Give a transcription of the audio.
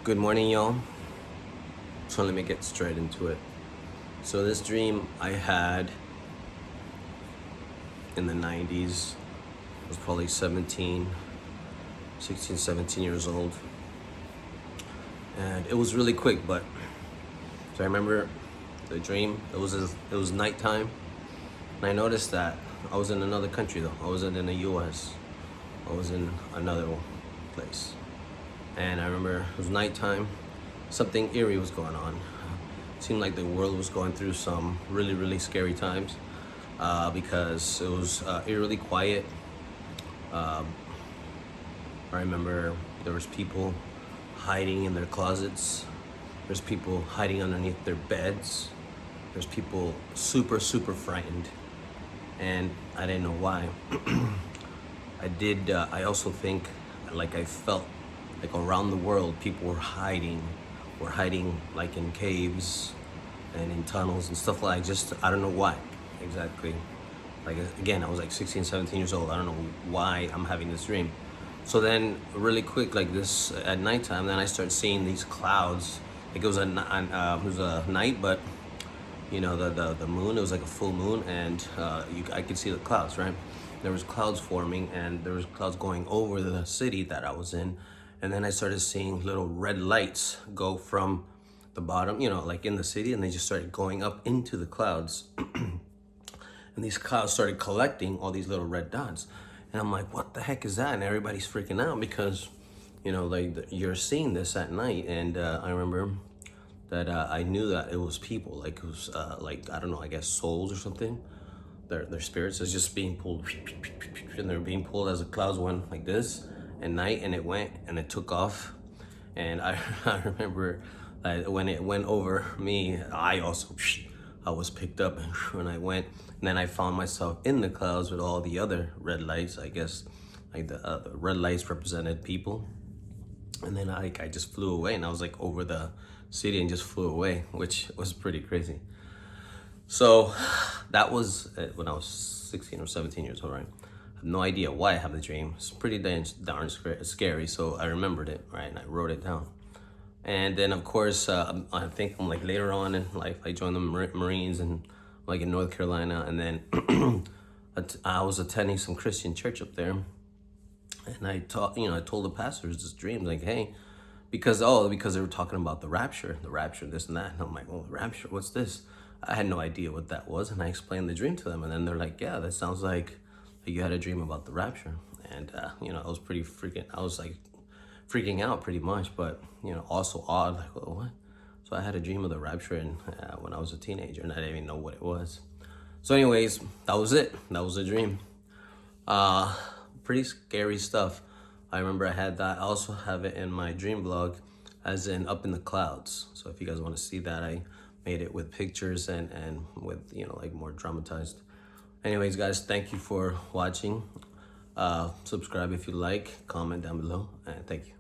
Good morning, y'all. So let me get straight into it. So this dream I had in the 90s, I was probably 16, 17 years old. And it was really quick, but so I remember the dream. It was nighttime, and I noticed that I was in another country though. I wasn't in the US. I was in another place. And I remember it was nighttime. Something eerie was going on. It seemed like the world was going through some really, really scary times because it was eerily quiet. I remember there was people hiding in their closets. There's people hiding underneath their beds. There's people super, super frightened. And I didn't know why. I also think, like I felt like around the world, people were hiding like in caves and in tunnels and stuff like just, I don't know why exactly. Like again, I was like 16, 17 years old. I don't know why I'm having this dream. So then really quick, like this at nighttime, then I start seeing these clouds. Like it was a night, but you know, the moon, it was like a full moon, and I could see the clouds, right? There was clouds forming, and there was clouds going over the city that I was in. And then I started seeing little red lights go from the bottom, you know, like in the city, and they just started going up into the clouds. And these clouds started collecting all these little red dots. And I'm like, what the heck is that? And everybody's freaking out because, you know, like you're seeing this at night. And I remember that I knew that it was people, like it was like, I don't know, I guess souls or something. Their spirits is just being pulled, and they're being pulled as the clouds went like this at night, and it went and it took off. And I remember when it went over me, I was picked up, and when I went, and then I found myself in the clouds with all the other red lights. I guess like the red lights represented people. And then I just flew away, and I was like over the city and just flew away, which was pretty crazy. So that was when I was 16 or 17 years old, right? I have no idea why I have the dream. It's pretty darn scary, so I remembered it, right? And I wrote it down. And then, of course, I think I'm like later on in life, I joined the Marines and like in North Carolina. And then I was attending some Christian church up there. And I told the pastors this dream, like, hey, because they were talking about the rapture, this and that. And I'm like, well, rapture, what's this? I had no idea what that was. And I explained the dream to them. And then they're like, yeah, that sounds like you had a dream about the rapture. And, I was I was like freaking out pretty much, but, also odd, like, oh, what? So I had a dream of the rapture when I was a teenager, and I didn't even know what it was. So anyways, that was it. That was a dream. Pretty scary stuff. I remember I had that. I also have it in my dream blog as in Up in the Clouds. So if you guys want to see that, I made it with pictures and with, like more dramatized. Anyways, guys, thank you for watching. Subscribe if you like, comment down below, and thank you.